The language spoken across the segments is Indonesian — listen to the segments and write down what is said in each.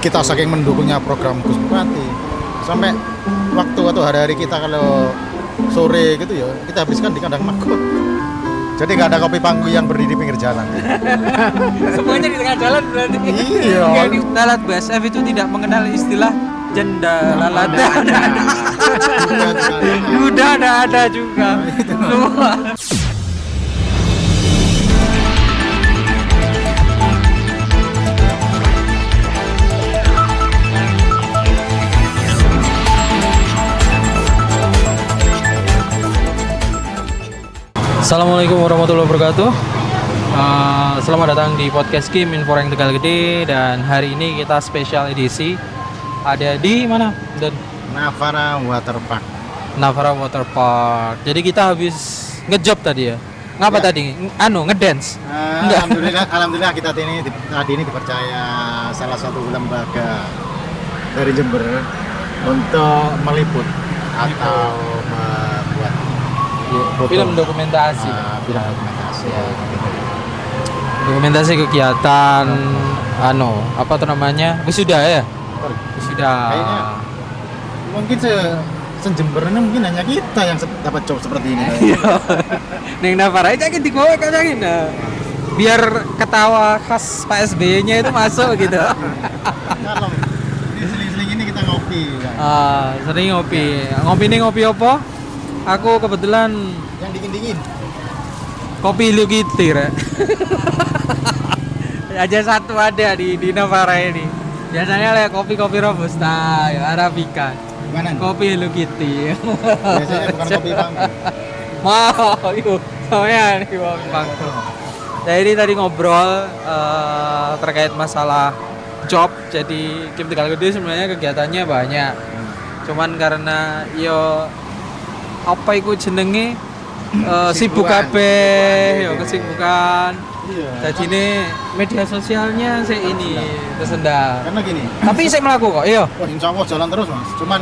Kita saking mendukungnya program Gus Bupati sampai waktu atau hari-hari kita kalau sore gitu ya kita habiskan di kandang maggot. Jadi nggak ada kopi pangku yang berdiri pinggir jalan. Semuanya di tengah jalan berarti. Iya. Lalat BSF itu tidak mengenal istilah jenda lalada. Udah ada juga. Semua. Assalamualaikum warahmatullahi wabarakatuh. Selamat datang di podcast Kim Info Rank Tegal Gede. Dan hari ini kita spesial edisi. Ada di mana? Dan Navara Waterpark. Navara Waterpark. Jadi kita habis ngejob tadi ya. Ngapa Ya. tadi? Ngedance. Enggak. Alhamdulillah kita tadi ini dipercaya salah satu lembaga dari Jember untuk meliput atau membuat foto. Film dokumentasi. Film dokumentasi. Ya. Dokumentasi kegiatan apa tuh namanya? Wisuda ya? Wisuda. Kayaknya mungkin se-Jember ini mungkin hanya kita yang dapat job seperti ini. Neng Navara aja kan dibawa kan biar ketawa khas Pak SBY-nya itu masuk gitu. Kalau di seling-seling ini kita ngopi. Kan? Sering ngopi. Ngopi apa? Aku kebetulan Yang dingin-dingin. kopi Hello Kitty ya. Aja satu ada di Navara ini. Biasanya lah kopi Robusta, ya Arabica. Gimana? Kopi Hello Kitty. Biasanya bukan kopi pangku. Mau, yuk, soalnya nih kopi pangku. Jadi tadi ngobrol terkait masalah job. Jadi Kim Tegal Gede sebenarnya kegiatannya banyak. Cuman karena apa itu jenenge sibuk kabeh, kesibukan. Iya. Jadi ini media sosialnya saya ini tersendat. Karena gini. Tapi saya melaku kok, iya. Oh, insya Allah jalan terus mas. Cuman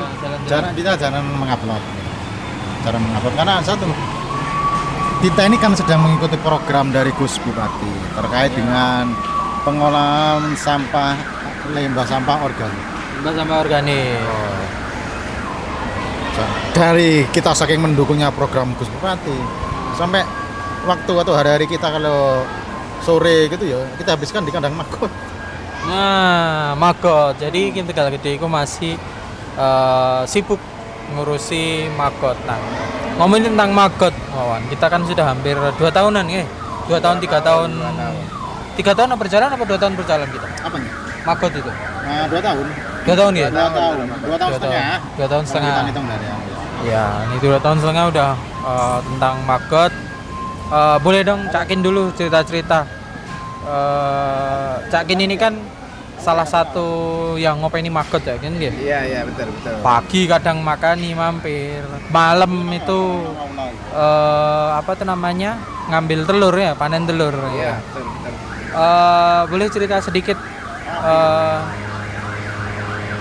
jangan mengupload. Jarang mengupload karena satu kita ini kan sedang mengikuti program dari Gus Bupati terkait dengan pengolahan limbah sampah organik. Limbah sampah organik. Dari kita saking mendukungnya program Gus Bupati sampai waktu atau hari-hari kita kalau sore gitu ya kita habiskan di kandang maggot. Nah, maggot. Jadi Kim Tegal Gede itu masih sibuk ngurusi maggot. Nah, ngomongin tentang maggot, kawan. Kita kan sudah hampir 2 tahunan ya. 2 tahun, 3 tahun. 3 tahun apa berjalan apa 2 tahun berjalan kita? Apanya? Maggot itu. 2 tahun. 2 tahun ya? 2 tahun setengah. 2 tahun setengah. Kita hitung dari yang Ya, ini 2 tahun setengah udah tentang maggot. Boleh dong Cakin dulu cerita-cerita. Cakin ini kan salah satu yang ngopeni maggot ya kan dia. Iya betul. Pagi kadang makani mampir, malam itu apa tuh namanya ngambil telur ya, panen telur. Iya Ya. betul. Boleh cerita sedikit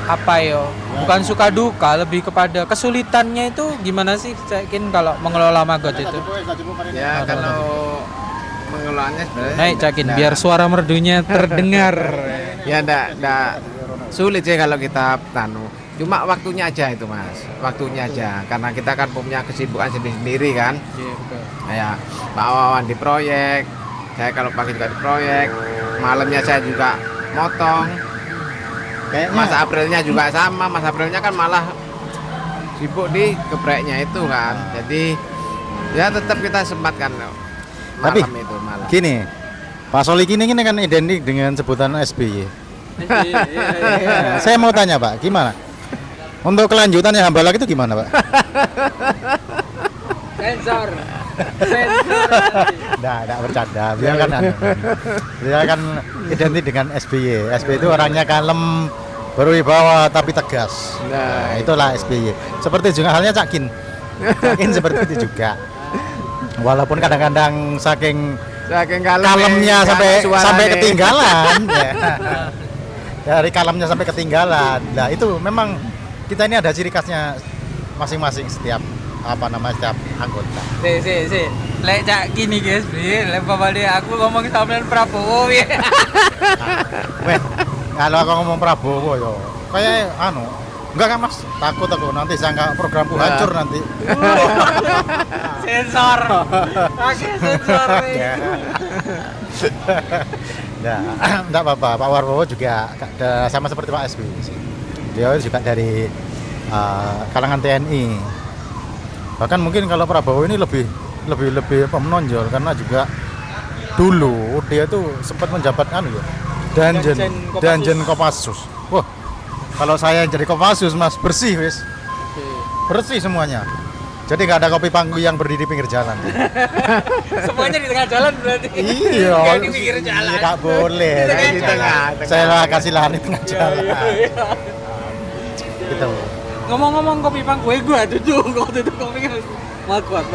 apa yo? Bukan suka duka, lebih kepada kesulitannya itu gimana sih Cakin kalau mengelola maggot itu? Ya kalau pengelolaannya sebenarnya Naik Cakin biar suara merdunya terdengar. ya enggak sulit sih kalau kita cuma waktunya aja itu mas, waktunya aja karena kita kan punya kesibukan sendiri kan. Iya betul. Ya Pak Wawan di proyek, saya kalau pagi juga di proyek, malamnya saya juga motong. kayaknya Mas Aprilnya juga sama, Mas Aprilnya kan malah sibuk di gebreknya itu kan. Jadi ya tetap kita sempatkan Tapi, malam itu malam. gini, Pak Solikin ini kan identik dengan sebutan SBY. Iya. Saya mau tanya Pak, gimana? Untuk kelanjutannya Hambalak itu gimana Pak? Sensor. Nggak bercanda. Beliau kan identik dengan SBY. SBY itu orangnya kalem, berwibawa tapi tegas. Nah, itulah SBY. Seperti juga halnya Cakin. Cakin seperti itu juga. Walaupun kadang-kadang saking kalemnya sampai ketinggalan. Ya. Dari kalemnya sampai ketinggalan. Nah, itu memang kita ini ada ciri khasnya masing-masing setiap setiap anggota. Si. Lek Cakin nih guys, lek bapak dia aku ngomong sama Prabowo ya. Weh, Kalau aku ngomong Prabowo yo, kayak enggak kan Mas, takut aku nanti sangka programku hancur nanti. Sensor. Oke, sensor. Nah, enggak apa-apa. Pak Prabowo juga sama seperti Pak SBY sih. Dia juga dari kalangan TNI. Bahkan mungkin kalau Prabowo ini lebih menonjol karena juga dulu dia tuh sempat menjabat Danjen Kopassus. Wah, kalau saya jadi Kopassus Mas bersih wis. Bersih semuanya. Jadi nggak ada kopi pangku yang berdiri di pinggir jalan. Semuanya di tengah jalan berarti. Iya, di pinggir jalan. Nggak boleh. Di tengah. Saya lah kasih lahan di tengah jalan. Gitu. Ngomong-ngomong kopi pangku, gua duduk kopi Makot.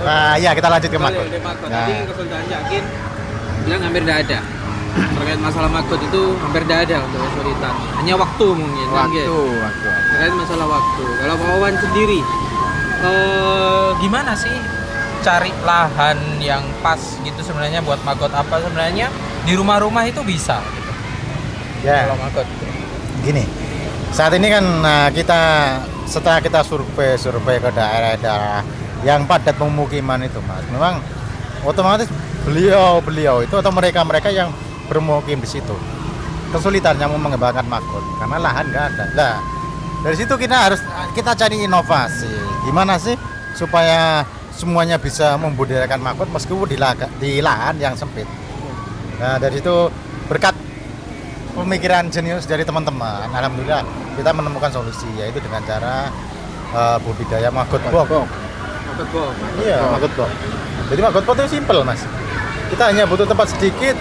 Nah, iya kita lanjut ke Makot. Makot. Nah. Tadi konsultan Yakin bilang hampir tidak ada. Terkait masalah Makot itu hampir tidak ada untuk kesulitan. Hanya waktu mungkin. Waktu. Terkait masalah waktu. Kalau Pak Wawan sendiri, gimana sih cari lahan yang pas gitu sebenarnya buat Makot? Apa sebenarnya di rumah-rumah itu bisa? Gitu. Ya. Kalau Makot. Gini. Saat ini kan setelah kita survei ke daerah-daerah yang padat pemukiman itu Mas, memang otomatis beliau itu atau mereka yang bermukim di situ kesulitannya mau mengembangkan Makot karena lahan nggak ada. Nah, dari situ kita cari inovasi. Gimana sih supaya semuanya bisa membudidayakan Makot meskipun di lahan yang sempit. Nah, dari situ berkat pemikiran jenius dari teman-teman, alhamdulillah kita menemukan solusi yaitu dengan cara budidaya Makot box. Iya, Makot box. Jadi Makot box itu simpel Mas. Kita hanya butuh tempat sedikit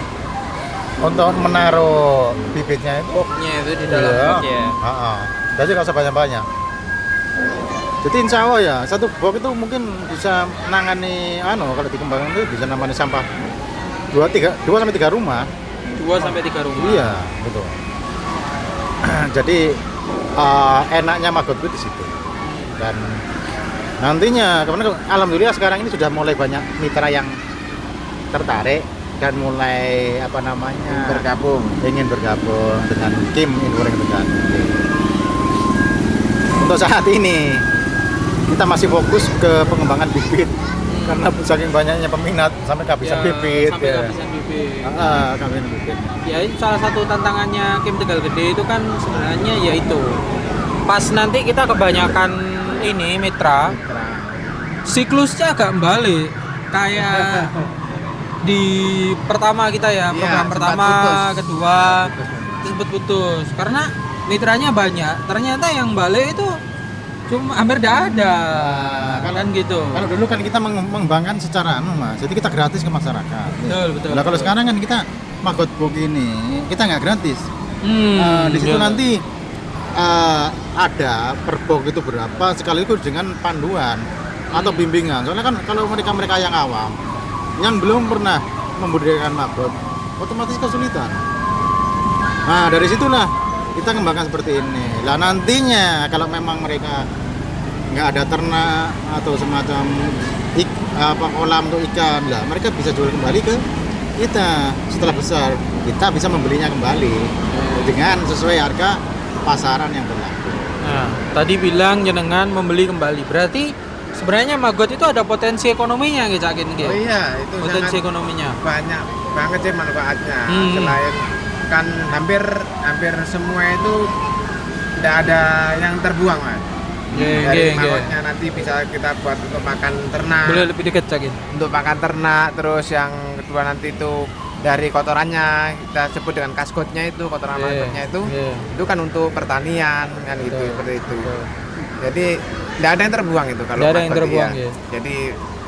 untuk menaruh bibitnya itu. Boxnya itu di dalam box ya. Jadi nggak usah banyak-banyak. Jadi insya Allah ya satu box itu mungkin bisa menangani kalau dikembangkan itu bisa menangani sampah 2-3 rumah. 2-3 rumah. Iya, betul. Jadi enaknya Makot itu di situ. Dan nantinya alhamdulillah sekarang ini sudah mulai banyak mitra yang tertarik dan mulai ingin bergabung dengan Kim Inforeng Tegal. Untuk saat ini kita masih fokus ke pengembangan bibit karena saking banyaknya peminat sampai kehabisan bibit. Kehabisan bibit. Kehabisan bibit. Ya itu salah satu tantangannya Kim Tegal Gede itu kan sebenarnya yaitu pas nanti kita kebanyakan ini mitra siklusnya agak balik kayak di pertama kita ya program pertama kedua sempat putus karena mitranya banyak ternyata yang balik itu cuma hampir tidak ada kan gitu. Kalau dulu kan kita mengembangkan secara Mas, jadi kita gratis ke masyarakat. Betul. Nah kalau sekarang kan kita Makot box ini kita nggak gratis. Di situ nanti ada per box itu berapa sekaligus dengan panduan atau bimbingan. Soalnya kan kalau mereka yang awam yang belum pernah membudidayakan Makot otomatis kesulitan. Nah dari situlah kita kembangkan seperti ini. Lah nantinya kalau memang mereka nggak ada ternak atau semacam kolam untuk ikan, lah mereka bisa jual kembali ke kita. Setelah besar kita bisa membelinya kembali dengan sesuai harga pasaran yang berlaku. Nah, tadi bilang jenengan membeli kembali. Berarti sebenarnya Makot itu ada potensi ekonominya gitu Cakin. Oh iya, itu potensi ekonominya. Banyak banget sih manfaatnya. Selain kan hampir semua itu tidak ada yang terbuang Mas. Dari Makotnya nanti bisa kita buat untuk makan ternak. Boleh lebih dekat Cakin. Untuk makan ternak, terus yang kedua nanti itu dari kotorannya kita sebut dengan kaskotnya itu kotoran makotnya itu kan untuk pertanian kan gitu seperti itu. Jadi tidak ada yang terbuang itu kalau makot ya. Jadi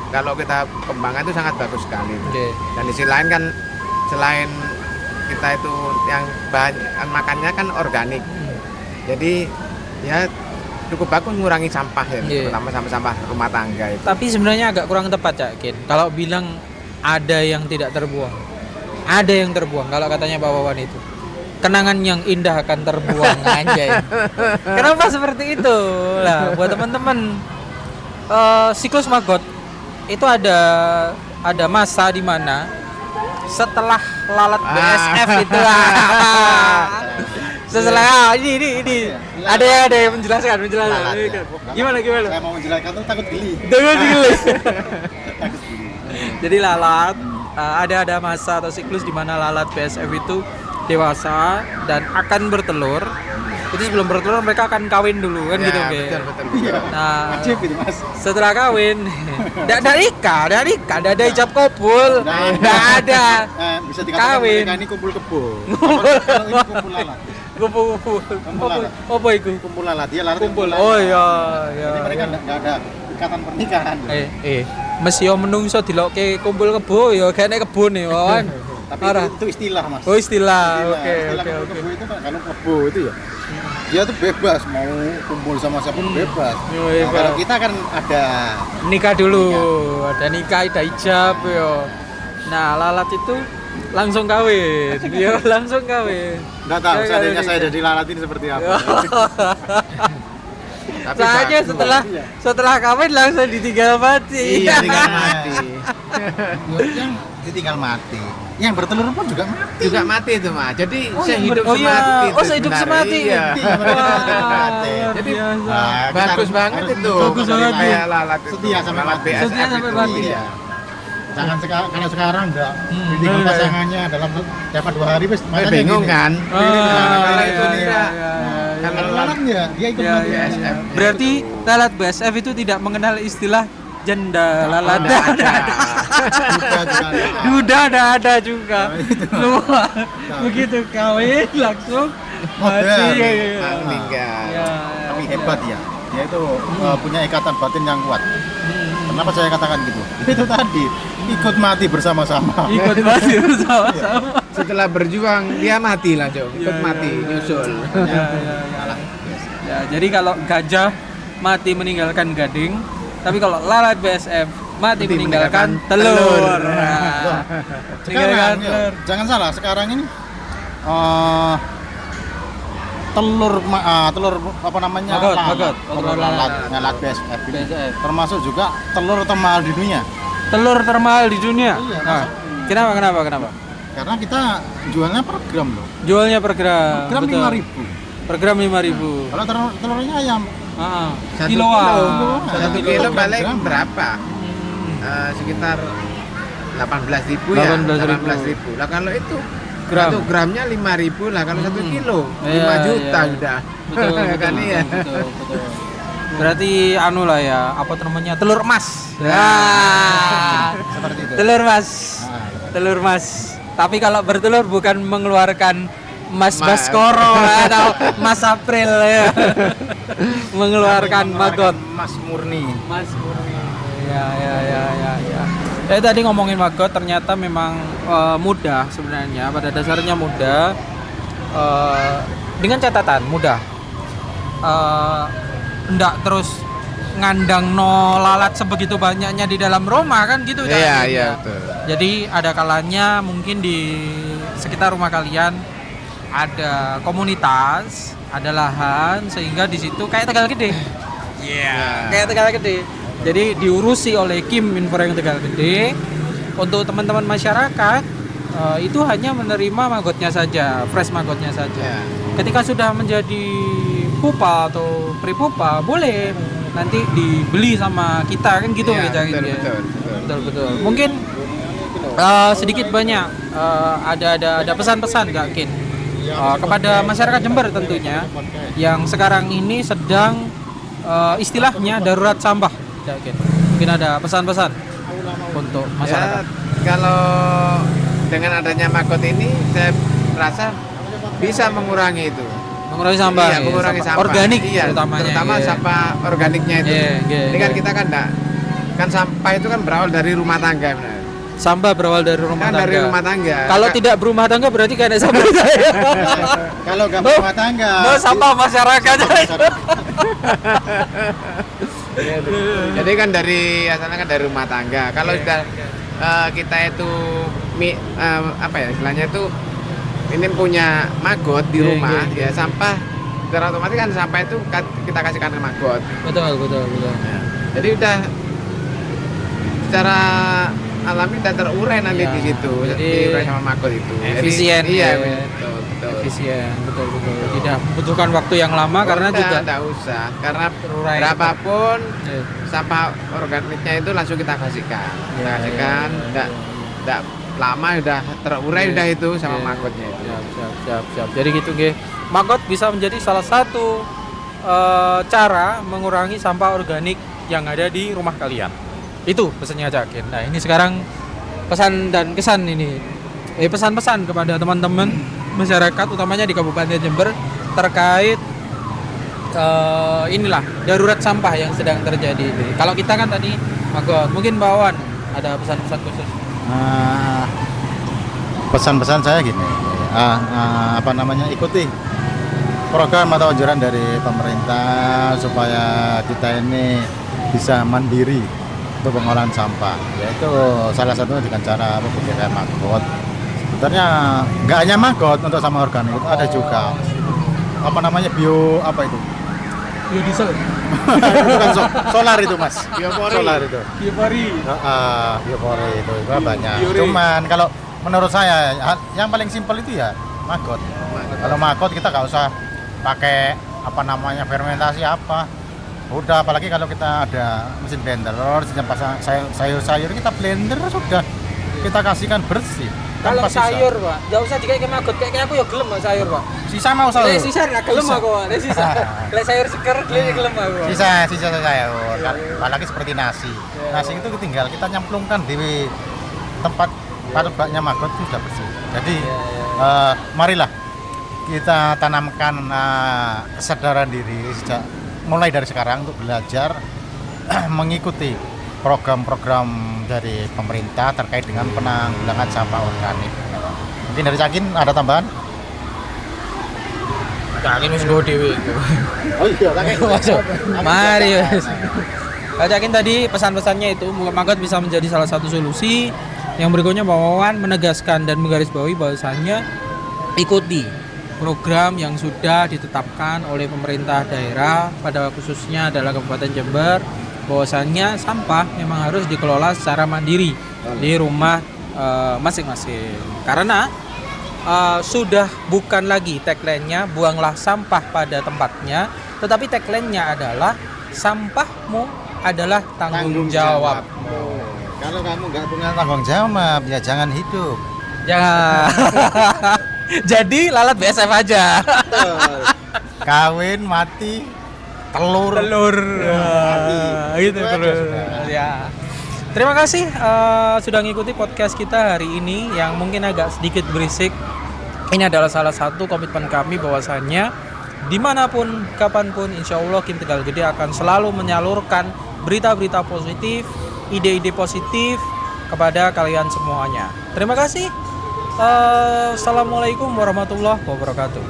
kalau kita kembangkan itu sangat bagus sekali. Dan di sisi lain kan selain kita itu yang bahan makannya kan organik. Jadi ya cukup bagus mengurangi sampah ya, terutama sampah rumah tangga itu. Tapi sebenarnya agak kurang tepat Cakin kalau bilang ada yang tidak terbuang. Ada yang terbuang kalau katanya Pak Wawan itu. Kenangan yang indah akan terbuang anjay. Kenapa seperti itu? Lah, buat teman-teman siklus Makot itu ada masa di mana setelah lalat BSF itu setelah ini ada yang menjelaskan Lalat, ya. gimana Saya mau menjelaskan tuh takut geli. Takut geli. Takut geli. Jadi lalat ada masa atau siklus di mana lalat BSF itu dewasa dan akan bertelur. Itu sebelum bertelur mereka akan kawin dulu kan Ya, gitu Ge. betul. Iya. Nah, Wajib itu Mas. setelah kawin enggak ada ijab kabul. Enggak ada. Bisa dikatakan Kawin. mereka ini kumpul kebo. Kalau ini kumpul lalat. Kumpul. lalat. Apa itu? Kumpul lalat. Dia lalat Kumpul. lalat. Oh iya. Jadi mereka enggak ada ikatan pernikahan. Mesti yo menungso dilokke kumpul kebo ya gane kebun ya kan. Tapi Arah. itu istilah Mas. Oh istilah. Istilah Oke. kumpul kebo itu kan kalau kebo itu ya. Dia tuh bebas mau kumpul sama siapa pun bebas. Oh, Nah, iya. kalau kita kan ada Nikah dulu. Ada nikah, ada ijab yo. Nah, lalat itu langsung kawin. Dia langsung kawin. enggak tahu Ya, seandainya kawin saya nikah. jadi lalat ini seperti apa. Tapi Soalnya bagus. setelah kawin langsung ditinggal mati. Iya, tinggal mati. Yang ditinggal mati. Yang bertelur pun juga mati. Juga mati itu mah. Jadi sehidup oh iya. semati. itu Oh, sehidup sebenarnya. semati. Iya. Iya, mereka Wah, mati. luar Jadi, biasa. Nah, kita Bagus harus- banget harus itu. Bagus banget. Kayak lalat itu. Setia sampai Lalat mati. BSF Setia sampai itu. mati. Iya. Jangan kalau sekarang enggak ditinggal iya. pasangannya dapat 2 hari wis Bingung gini. kan? Ah, Kalau iya, itu iya, tidak. iya, Kalau Kalau lalat ya, dia ikut Ya, mati. ya, BSF. ya. Berarti lalat BSF itu tidak mengenal istilah janda lalat. Nggak ada. Duda juga ada. Duda ada juga. Nah, itu. Luar. Begitu kawin langsung mati. Modern. Ya, ya, ya. Nah, meninggal. Ya, Tapi hebat ya. Dia itu punya ikatan batin yang kuat. Kenapa saya katakan gitu? Itu tadi ikut mati bersama-sama. Ikut mati bersama-sama. Setelah berjuang dia mati langsung. Ikut Iya, mati, iya, iya. nyusul. Ya, ya, ya. Ya, jadi kalau gajah mati meninggalkan gading, tapi kalau lalat BSF mati meninggalkan telur. Nah, meninggalkan Sekarang, ya, telur. jangan salah. Sekarang ini telur apa namanya? Maggot. Telur lalat BSF ini. BSF. Termasuk juga telur termahal di dunia. Telur termahal di dunia. Iya, Nah, kenapa? Karena kita jualnya per gram loh. Jualnya per gram. Per gram betul. 5.000. Per gram 5.000. Kalau telurnya ayam, Heeh. Satu Kiloan. kilo. Satu Satu kilo kilo berapa paling gram? berapa? Sekitar 18.000 ya. 18.000. 18.000. Lah kalau itu Gram. 1 gramnya 5.000 lah, kalau 1 kilo Iya, 5 juta iya. sudah. Betul, betul, Kan iya. betul. Berarti anu lah ya, apa namanya? Telur emas. seperti itu. Telur emas. Nah, Telur emas. Tapi kalau bertelur bukan mengeluarkan emas Mas. Baskoro atau emas April ya. Mengeluarkan maggot. emas murni. Mas murni. Ya. Tadi ngomongin maggot ternyata memang mudah sebenarnya. Pada dasarnya mudah. Dengan catatan mudah. Ndak terus ngandang no lalat sebegitu banyaknya di dalam rumah kan gitu kan. Iya, betul. Jadi ada kalanya mungkin di sekitar rumah kalian ada komunitas, ada lahan sehingga di situ kayak Tegal Gede. Iya. Kayak Tegal Gede. Jadi diurusi oleh Kim Inforeng Tegal Gede untuk teman-teman masyarakat itu hanya menerima maggotnya saja, fresh maggotnya saja. Ya. Ketika sudah menjadi pupa atau pre-pupa boleh nanti dibeli sama kita kan gitu Iya, kita betul, gitu ya. betul. Betul. Mungkin sedikit banyak ada pesan-pesan Kak Kin kepada masyarakat Jember tentunya yang sekarang ini sedang istilahnya darurat sampah Kak Kin. Mungkin ada pesan-pesan untuk masyarakat. Ya, kalau dengan adanya maggot ini saya rasa bisa mengurangi itu. Mengurangi sampah. Iya, mengurangi sampah. Organik Iya, terutamanya. terutama Iya. sampah organiknya itu. Iya. Ini kan kita kan enggak, kan sampah itu kan berawal dari rumah tangga benar. Sampah berawal dari rumah Kan tangga. dari rumah tangga. Kalau tidak berumah tangga berarti kayak ada sampah saya. Kalau nggak berumah tangga, Sampah masyarakat. Jadi kan dari asalnya kan dari rumah tangga. Kalau sudah kita itu apa ya istilahnya itu ini punya maggot di Iya, rumah iya. ya sampah secara otomatis kan sampah itu kita kasihkan ke maggot. Betul. Jadi udah secara alami dan terurai nanti Iya, di situ. jadi Diurai sama maggot itu. efisien, Iya, ya. betul, betul. Efisien, betul. Tidak membutuhkan waktu yang lama karena juga enggak usah. Karena terurai. berapapun Iya. sampah organiknya itu langsung kita kasihkan. Kita Iya, kasihkan, iya, enggak lama udah terurai Iya, udah itu sama iya. maggotnya itu. Siap. Jadi gitu nggih. Maggot bisa menjadi salah satu cara mengurangi sampah organik yang ada di rumah kalian. Itu pesannya Cak Kin. Nah, ini sekarang pesan dan kesan ini. Pesan-pesan kepada teman-teman masyarakat utamanya di Kabupaten Jember terkait inilah darurat sampah yang sedang terjadi ini. Kalau kita kan tadi Maggot, mungkin Mbak Wan ada pesan-pesan khusus. Pesan-pesan saya gini, ikuti program atau anjuran dari pemerintah supaya kita ini bisa mandiri untuk pengolahan sampah, yaitu salah satunya dengan cara membuat maggot. Sebenarnya nggak hanya maggot untuk sampah organik, itu ada juga Biodiesel. itu kan solar itu mas, Biopori. solar itu. Biopori. Biopori itu banyak. Biore. Cuman kalau menurut saya yang paling simpel itu ya maggot. Kalau maggot kita nggak usah pakai fermentasi apa. Udah, apalagi kalau kita ada mesin blender, pasang sayur-sayur kita blender sudah kita kasihkan bersih. Kalau tanpa sisa. sayur, Pak, enggak usah dikayak maggot. Kayak aku ya gelem Pak sayur, Pak. Sisa mau sayur. Lek sisa ra gelem aku, lek sisa. Lek sayur seger gelem aku. Sisa sayur. Apalagi seperti nasi. Nasi itu tinggal kita nyemplungkan di tempat patut baknya maggot itu sudah bersih. Jadi marilah kita tanamkan kesadaran diri mulai dari sekarang untuk belajar mengikuti program-program dari pemerintah terkait dengan penanggulangan sampah organik. Mungkin dari Cakin ada tambahan? Cakin wis go dhewe. Oh iya, Mari wis. Kalau Cakin tadi pesan-pesannya itu maggot bisa menjadi salah satu solusi. Yang berikutnya Pak Wawan menegaskan dan menggarisbawahi bahwasannya ikuti program yang sudah ditetapkan oleh pemerintah daerah pada khususnya adalah Kabupaten Jember, bahwasannya sampah memang harus dikelola secara mandiri di rumah masing-masing. Karena sudah bukan lagi tagline-nya buanglah sampah pada tempatnya, tetapi tagline-nya adalah sampahmu adalah tanggung jawabmu. Kalau kamu nggak punya tanggung jawab, ya jangan hidup. Ya. Jadi lalat BSF aja. Kawin mati telur. Mati. Gitu Itu aja telur. sudah. Ya. Terima kasih sudah ngikuti podcast kita hari ini yang mungkin agak sedikit berisik. Ini adalah salah satu komitmen kami bahwasannya dimanapun, kapanpun, insya Allah Kim Tegal Gede akan selalu menyalurkan berita-berita positif, ide-ide positif kepada kalian semuanya. Terima kasih. Assalamualaikum warahmatullahi wabarakatuh.